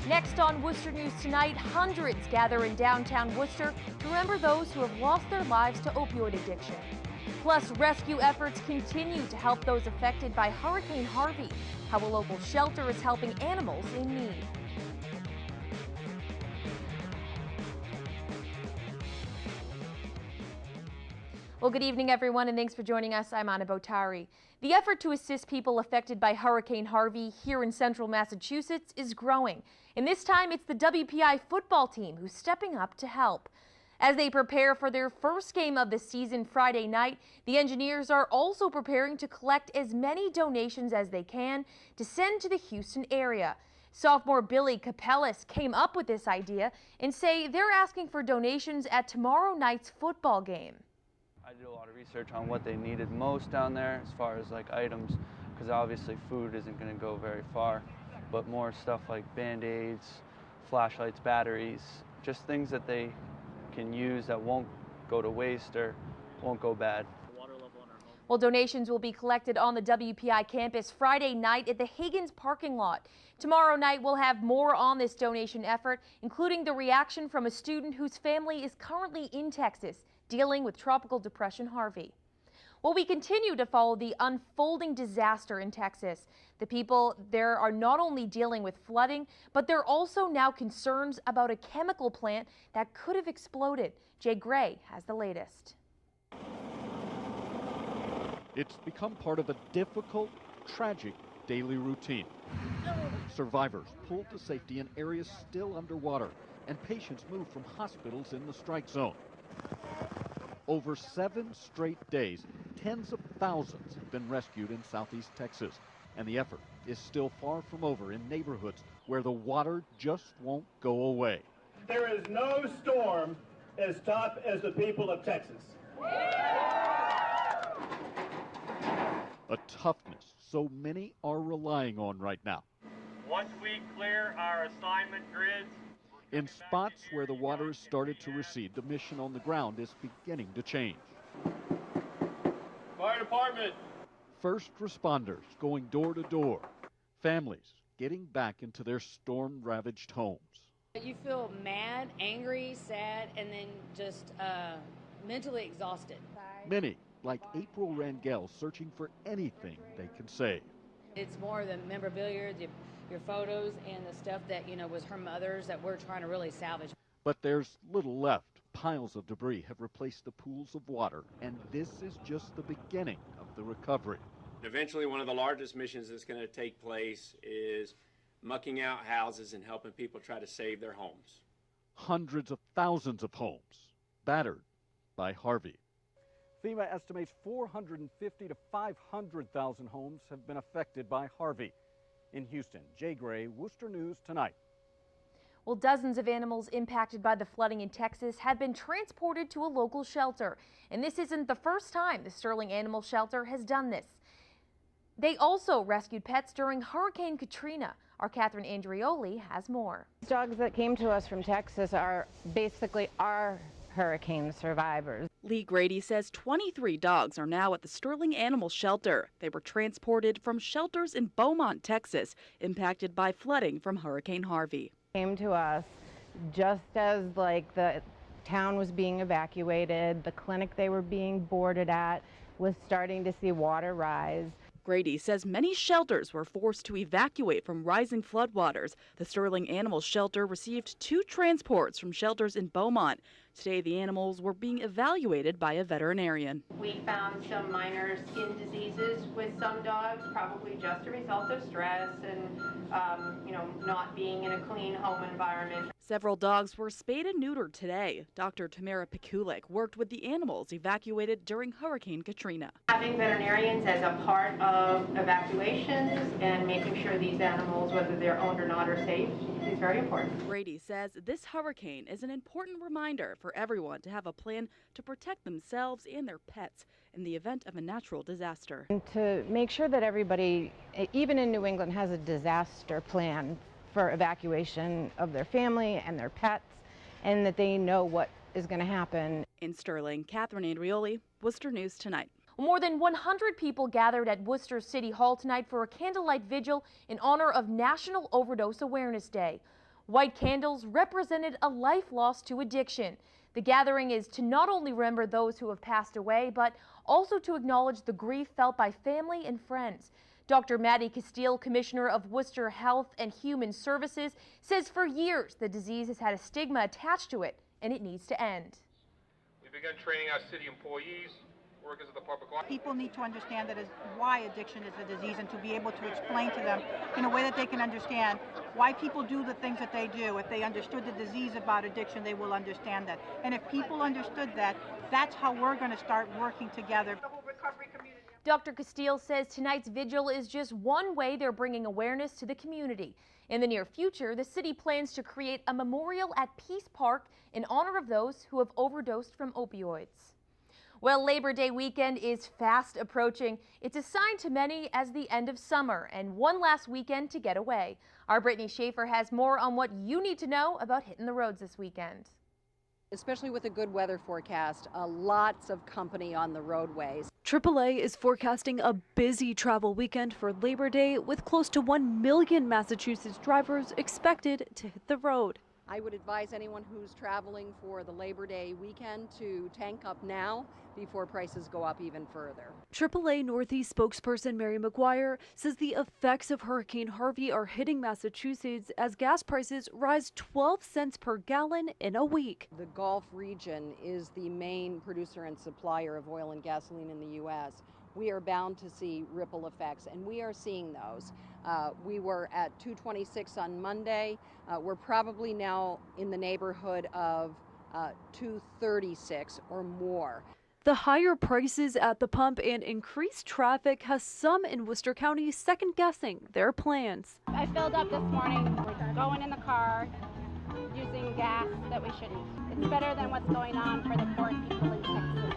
Next on Worcester News Tonight, hundreds gather in downtown Worcester to remember those who have lost their lives to opioid addiction. Plus, rescue efforts continue to help those affected by Hurricane Harvey. How a local shelter is helping animals in need. Well, good evening, everyone, and thanks for joining us. I'm Anna Botari. The effort to assist people affected by Hurricane Harvey here in central Massachusetts is growing. And this time, it's the WPI football team who's stepping up to help. As they prepare for their first game of the season Friday night, the Engineers are also preparing to collect as many donations as they can to send to the Houston area. Sophomore Billy Capellis came up with this idea and say they're asking for donations at tomorrow night's football game. I did a lot of research on what they needed most down there as far as like items, because obviously food isn't going to go very far, but more stuff like Band-Aids, flashlights, batteries, just things that they can use that won't go to waste or won't go bad. Well, donations will be collected on the WPI campus Friday night at the Higgins parking lot. Tomorrow night, we'll have more on this donation effort, including the reaction from a student whose family is currently in Texas, dealing with Tropical Depression Harvey. Well, we continue to follow the unfolding disaster in Texas. The people there are not only dealing with flooding, but they're also now concerns about a chemical plant that could have exploded. Jay Gray has the latest. It's become part of a difficult, tragic daily routine. Survivors pulled to safety in areas still underwater, and patients moved from hospitals in the strike zone. Over 7 straight days, tens of thousands have been rescued in southeast Texas, and the effort is still far from over in neighborhoods where the water just won't go away. There is no storm as tough as the people of Texas. A toughness so many are relying on right now. Once we clear our assignment grids, in spots where the water has started to recede, the mission on the ground is beginning to change. Fire department. First responders going door to door. Families getting back into their storm-ravaged homes. You feel mad, angry, sad, and then just mentally exhausted. Many, like April Rangel, searching for anything they can save. It's more the memorabilia, your photos, and the stuff that, was her mother's that we're trying to really salvage. But there's little left. Piles of debris have replaced the pools of water, and this is just the beginning of the recovery. Eventually, one of the largest missions that's going to take place is mucking out houses and helping people try to save their homes. Hundreds of thousands of homes battered by Harvey. FEMA estimates 450 to 500,000 homes have been affected by Harvey. In Houston, Jay Gray, Worcester News Tonight. Well, dozens of animals impacted by the flooding in Texas have been transported to a local shelter. And this isn't the first time the Sterling Animal Shelter has done this. They also rescued pets during Hurricane Katrina. Our Catherine Andrioli has more. Dogs that came to us from Texas are basically our hurricane survivors. Lee Grady says 23 dogs are now at the Sterling Animal Shelter. They were transported from shelters in Beaumont, Texas, impacted by flooding from Hurricane Harvey. Came to us just as the town was being evacuated, the clinic they were being boarded at was starting to see water rise. Grady says many shelters were forced to evacuate from rising floodwaters. The Sterling Animal Shelter received 2 transports from shelters in Beaumont. Today, the animals were being evaluated by a veterinarian. We found some minor skin diseases with some dogs, probably just a result of stress and, not being in a clean home environment. Several dogs were spayed and neutered today. Dr. Tamara Pikulik worked with the animals evacuated during Hurricane Katrina. Having veterinarians as a part of evacuations and making sure these animals, whether they're owned or not, are safe is very important. Brady says this hurricane is an important reminder for everyone to have a plan to protect themselves and their pets in the event of a natural disaster. And to make sure that everybody, even in New England, has a disaster plan for evacuation of their family and their pets, and that they know what is going to happen. In Sterling, Catherine Andrioli, Worcester News Tonight. More than 100 people gathered at Worcester City Hall tonight for a candlelight vigil in honor of National Overdose Awareness Day. White candles represented a life lost to addiction. The gathering is to not only remember those who have passed away, but also to acknowledge the grief felt by family and friends. Dr. Maddie Castile, Commissioner of Worcester Health and Human Services, says for years the disease has had a stigma attached to it, and it needs to end. We began training our city employees, workers of the public life. People need to understand that is why addiction is a disease, and to be able to explain to them in a way that they can understand why people do the things that they do. If they understood the disease about addiction, they will understand that. And if people understood that, that's how we're going to start working together. Dr. Castile says tonight's vigil is just one way they're bringing awareness to the community. In the near future, the city plans to create a memorial at Peace Park in honor of those who have overdosed from opioids. Well, Labor Day weekend is fast approaching. It's a sign to many as the end of summer and one last weekend to get away. Our Brittany Schaefer has more on what you need to know about hitting the roads this weekend. Especially with a good weather forecast, lots of company on the roadways. AAA is forecasting a busy travel weekend for Labor Day with close to 1 million Massachusetts drivers expected to hit the road. I would advise anyone who's traveling for the Labor Day weekend to tank up now before prices go up even further. AAA Northeast spokesperson Mary McGuire says the effects of Hurricane Harvey are hitting Massachusetts as gas prices rise 12 cents per gallon in a week. The Gulf region is the main producer and supplier of oil and gasoline in the U.S. We are bound to see ripple effects, and we are seeing those. We were at 226 on Monday. We're probably now in the neighborhood of 236 or more. The higher prices at the pump and increased traffic has some in Worcester County second-guessing their plans. I filled up this morning. We're going in the car using gas that we shouldn't. It's better than what's going on for the poor people in Texas.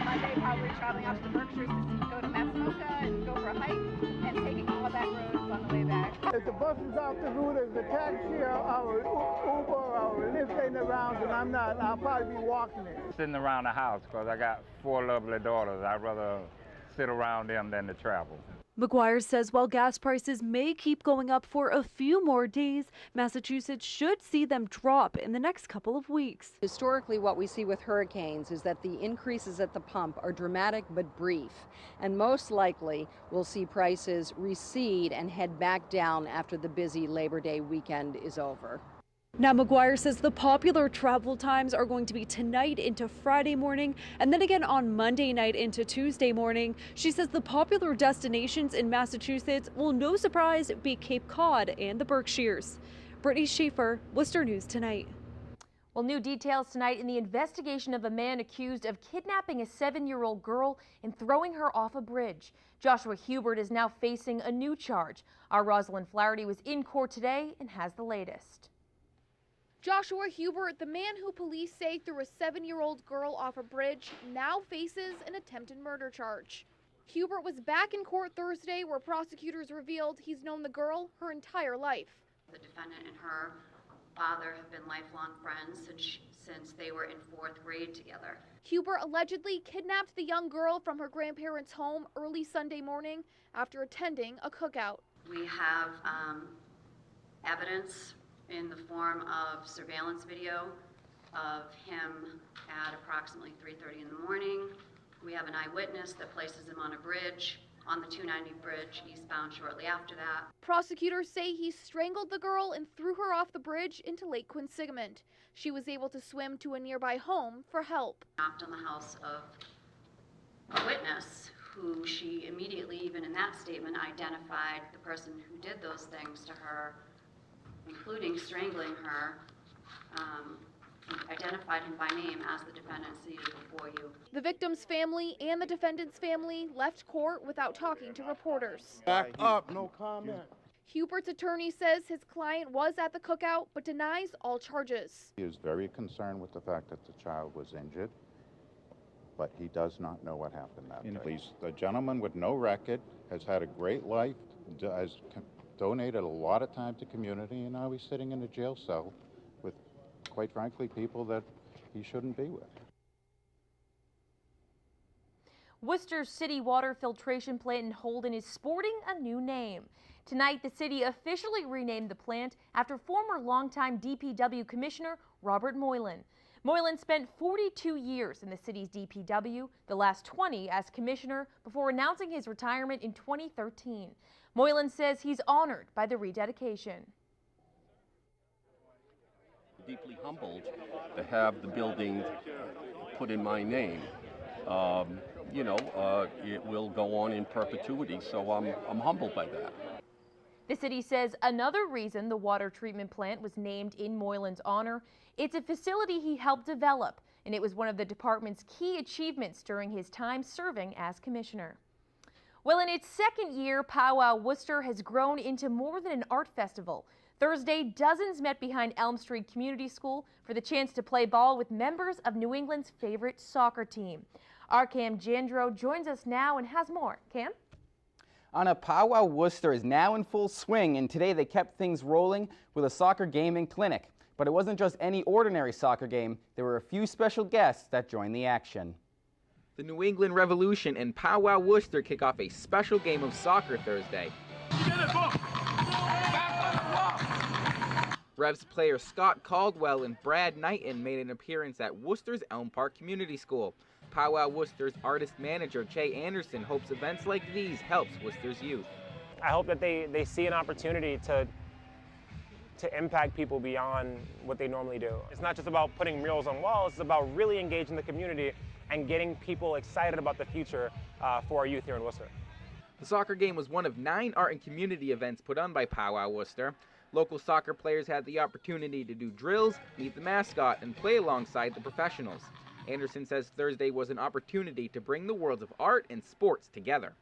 Monday, probably traveling out to the Berkshires to go to Matsumoka and go for a hike and taking all of that roads on the way back. If the bus is off the route, as the taxi or Uber or Lyft ain't around, and I'm not, I'll probably be walking it. Sitting around the house because I got 4 lovely daughters. I'd rather sit around them than to travel. McGuire says while gas prices may keep going up for a few more days, Massachusetts should see them drop in the next couple of weeks. Historically, what we see with hurricanes is that the increases at the pump are dramatic but brief, and most likely we'll see prices recede and head back down after the busy Labor Day weekend is over. Now, McGuire says the popular travel times are going to be tonight into Friday morning and then again on Monday night into Tuesday morning. She says the popular destinations in Massachusetts will, no surprise, be Cape Cod and the Berkshires. Brittany Schaefer, Worcester News Tonight. Well, new details tonight in the investigation of a man accused of kidnapping a 7-year-old girl and throwing her off a bridge. Joshua Hubert is now facing a new charge. Our Rosalind Flaherty was in court today and has the latest. Joshua Hubert, the man who police say threw a 7-year-old girl off a bridge, now faces an attempted murder charge. Hubert was back in court Thursday where prosecutors revealed he's known the girl her entire life. The defendant and her father have been lifelong friends since they were in 4th grade together. Hubert allegedly kidnapped the young girl from her grandparents' home early Sunday morning after attending a cookout. We have evidence in the form of surveillance video of him at approximately 3:30 in the morning. We have an eyewitness that places him on a bridge, on the 290 bridge eastbound shortly after that. Prosecutors say he strangled the girl and threw her off the bridge into Lake Quinsigamond. She was able to swim to a nearby home for help. Knocked on the house of a witness who she immediately, even in that statement, identified the person who did those things to her, including strangling her, identified him by name as the defendant seated before you. The victim's family and the defendant's family left court without talking to reporters. Back up, no comment. Hubert's attorney says his client was at the cookout but denies all charges. He is very concerned with the fact that the child was injured, but he does not know what happened that day. He's a gentleman with no record, has had a great life, has donated a lot of time to community, and now he's sitting in a jail cell with, quite frankly, people that he shouldn't be with. Worcester's city water filtration plant in Holden is sporting a new name. Tonight, the city officially renamed the plant after former longtime DPW Commissioner Robert Moylan. Moylan spent 42 years in the city's DPW, the last 20 as commissioner, before announcing his retirement in 2013. Moylan says he's honored by the rededication. Deeply humbled to have the building put in my name. It will go on in perpetuity, so I'm humbled by that. The city says another reason the water treatment plant was named in Moylan's honor, it's a facility he helped develop, and it was one of the department's key achievements during his time serving as commissioner. Well, in its second year, Powwow Worcester has grown into more than an art festival. Thursday, dozens met behind Elm Street Community School for the chance to play ball with members of New England's favorite soccer team. Our Cam Jandro joins us now and has more. Cam? Anna, Powwow Worcester is now in full swing, and today they kept things rolling with a soccer game and clinic. But it wasn't just any ordinary soccer game. There were a few special guests that joined the action. The New England Revolution and Powwow Worcester kick off a special game of soccer Thursday. Revs player Scott Caldwell and Brad Knighton made an appearance at Worcester's Elm Park Community School. Powwow Worcester's artist manager Jay Anderson hopes events like these helps Worcester's youth. I hope that they see an opportunity to impact people beyond what they normally do. It's not just about putting murals on walls, it's about really engaging the community and getting people excited about the future for our youth here in Worcester. The soccer game was one of 9 art and community events put on by Powwow Worcester. Local soccer players had the opportunity to do drills, meet the mascot, and play alongside the professionals. Anderson says Thursday was an opportunity to bring the worlds of art and sports together.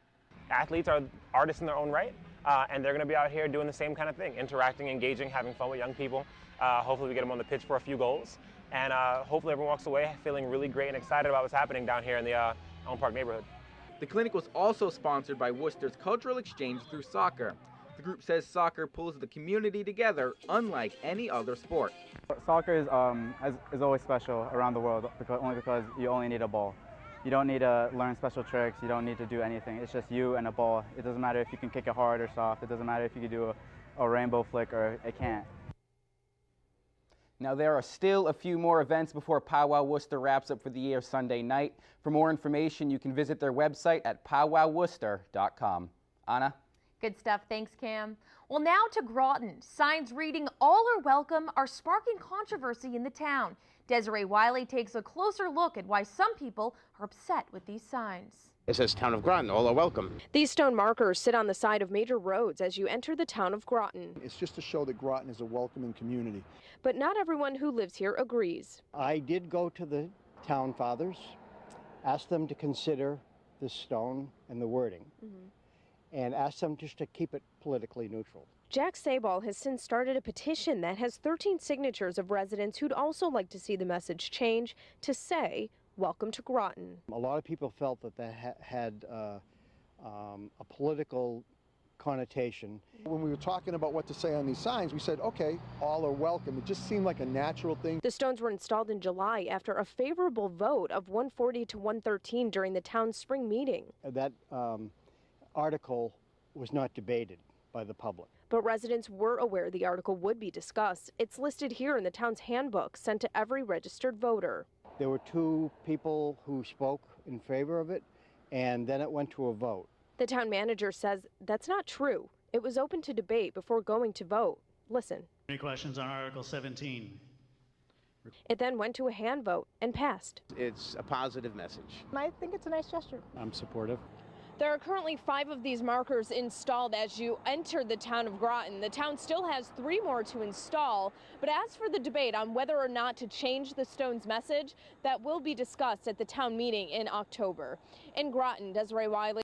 Athletes are artists in their own right, and they're going to be out here doing the same kind of thing, interacting, engaging, having fun with young people. Hopefully we get them on the pitch for a few goals, and hopefully everyone walks away feeling really great and excited about what's happening down here in the Elm Park neighborhood. The clinic was also sponsored by Worcester's Cultural Exchange through soccer. The group says soccer pulls the community together unlike any other sport. Soccer is always special around the world only because you only need a ball. You don't need to learn special tricks, you don't need to do anything. It's just you and a ball. It doesn't matter if you can kick it hard or soft. It doesn't matter if you can do a rainbow flick or it can't. Now, there are still a few more events before Powwow Worcester wraps up for the year Sunday night. For more information, you can visit their website at powwowworcester.com. Anna? Good stuff. Thanks, Cam. Well, now to Groton. Signs reading "All are welcome" are sparking controversy in the town. Desiree Wiley takes a closer look at why some people are upset with these signs. It says Town of Groton, all are welcome. These stone markers sit on the side of major roads as you enter the town of Groton. It's just to show that Groton is a welcoming community. But not everyone who lives here agrees. I did go to the town fathers, asked them to consider the stone and the wording, and asked them just to keep it politically neutral. Jack Sabal has since started a petition that has 13 signatures of residents who'd also like to see the message change to say, "Welcome to Groton." A lot of people felt that that had a political connotation. When we were talking about what to say on these signs, we said, okay, all are welcome. It just seemed like a natural thing. The stones were installed in July after a favorable vote of 140 to 113 during the town's spring meeting. That article was not debated by the public. But residents were aware the article would be discussed. It's listed here in the town's handbook sent to every registered voter. There were 2 people who spoke in favor of it, and then it went to a vote. The town manager says that's not true. It was open to debate before going to vote. Listen. Any questions on Article 17? It then went to a hand vote and passed. It's a positive message. I think it's a nice gesture. I'm supportive. There are currently 5 of these markers installed as you enter the town of Groton. The town still has 3 more to install, but as for the debate on whether or not to change the stone's message, that will be discussed at the town meeting in October. In Groton, Desiree Wiley.